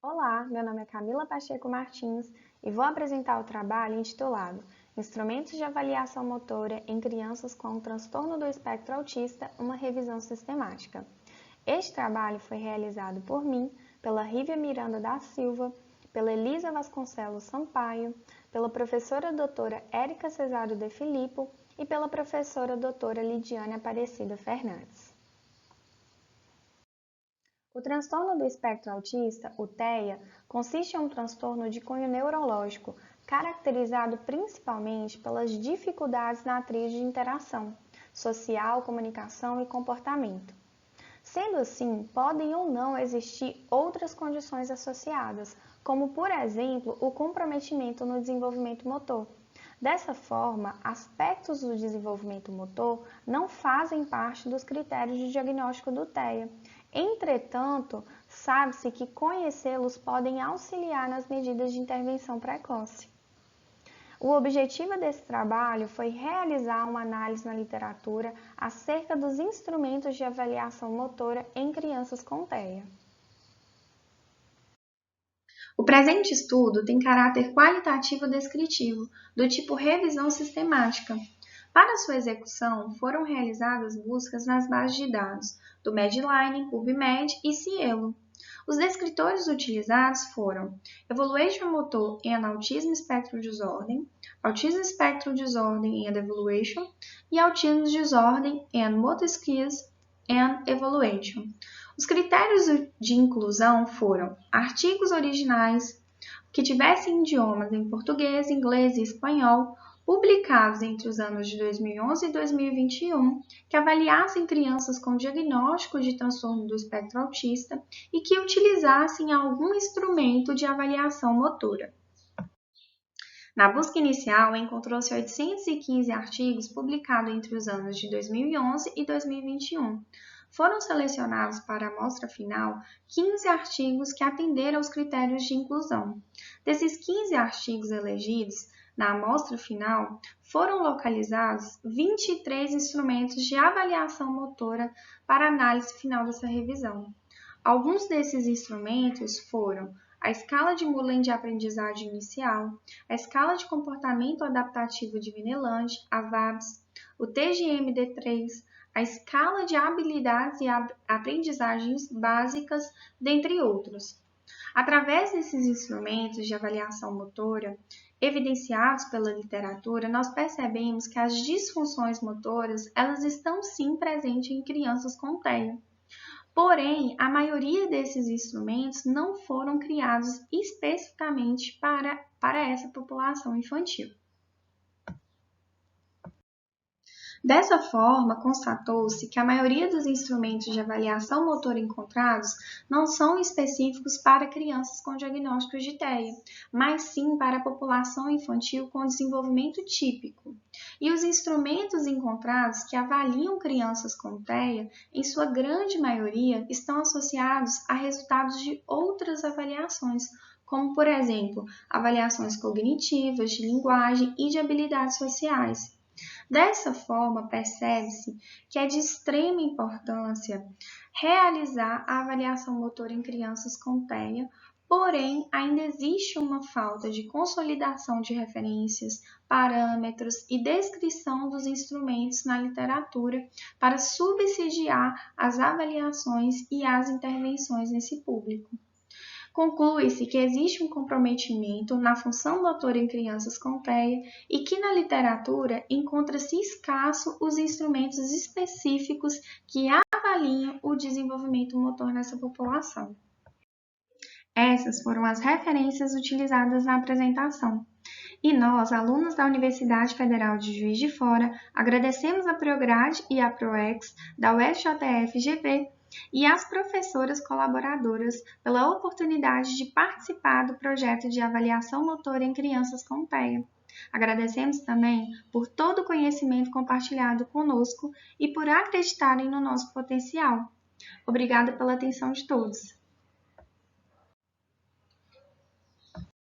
Olá, meu nome é Camila Pacheco Martins e vou apresentar o trabalho intitulado Instrumentos de Avaliação Motora em Crianças com Transtorno do Espectro Autista, uma revisão sistemática. Este trabalho foi realizado por mim, pela Rívia Miranda da Silva, pela Elisa Vasconcelos Sampaio, pela professora doutora Érica Cesário de Filippo e pela professora doutora Lidiane Aparecida Fernandes. O transtorno do espectro autista, o TEA, consiste em um transtorno de cunho neurológico, caracterizado principalmente pelas dificuldades na tríade de interação social, comunicação e comportamento. Sendo assim, podem ou não existir outras condições associadas, como, por exemplo, o comprometimento no desenvolvimento motor. Dessa forma, aspectos do desenvolvimento motor não fazem parte dos critérios de diagnóstico do TEA. Entretanto, sabe-se que conhecê-los podem auxiliar nas medidas de intervenção precoce. O objetivo desse trabalho foi realizar uma análise na literatura acerca dos instrumentos de avaliação motora em crianças com TEA. O presente estudo tem caráter qualitativo descritivo, do tipo revisão sistemática. Para sua execução, foram realizadas buscas nas bases de dados do Medline, PubMed e Cielo. Os descritores utilizados foram Evaluation Motor and Autism Spectrum Disorder, Autism Spectrum Disorder and Evaluation e Autism Disorder and Motor Skills and Evaluation. Os critérios de inclusão foram artigos originais que tivessem idiomas em português, inglês e espanhol, publicados entre os anos de 2011 e 2021, que avaliassem crianças com diagnóstico de transtorno do espectro autista e que utilizassem algum instrumento de avaliação motora. Na busca inicial, encontrou-se 815 artigos publicados entre os anos de 2011 e 2021. Foram selecionados para a amostra final 15 artigos que atenderam aos critérios de inclusão. Desses 15 artigos elegidos, na amostra final, foram localizados 23 instrumentos de avaliação motora para análise final dessa revisão. Alguns desses instrumentos foram a escala de Mullen de aprendizagem inicial, a escala de comportamento adaptativo de Vineland, a VABS, o TGMD3, a escala de habilidades e aprendizagens básicas, dentre outros. Através desses instrumentos de avaliação motora, evidenciados pela literatura, nós percebemos que as disfunções motoras, elas estão sim presentes em crianças com TEA. Porém, a maioria desses instrumentos não foram criados especificamente para essa população infantil. Dessa forma, constatou-se que a maioria dos instrumentos de avaliação motora encontrados não são específicos para crianças com diagnósticos de TEA, mas sim para a população infantil com desenvolvimento típico. E os instrumentos encontrados que avaliam crianças com TEA, em sua grande maioria, estão associados a resultados de outras avaliações, como, por exemplo, avaliações cognitivas, de linguagem e de habilidades sociais. Dessa forma, percebe-se que é de extrema importância realizar a avaliação motora em crianças com TEA, porém, ainda existe uma falta de consolidação de referências, parâmetros e descrição dos instrumentos na literatura para subsidiar as avaliações e as intervenções nesse público. Conclui-se que existe um comprometimento na função motora em crianças com TEA e que na literatura encontra-se escasso os instrumentos específicos que avaliam o desenvolvimento motor nessa população. Essas foram as referências utilizadas na apresentação. E nós, alunos da Universidade Federal de Juiz de Fora, agradecemos a Prograde e a Proex da UFJF-GV e às professoras colaboradoras pela oportunidade de participar do projeto de avaliação motora em crianças com TEA. Agradecemos também por todo o conhecimento compartilhado conosco e por acreditarem no nosso potencial. Obrigada pela atenção de todos.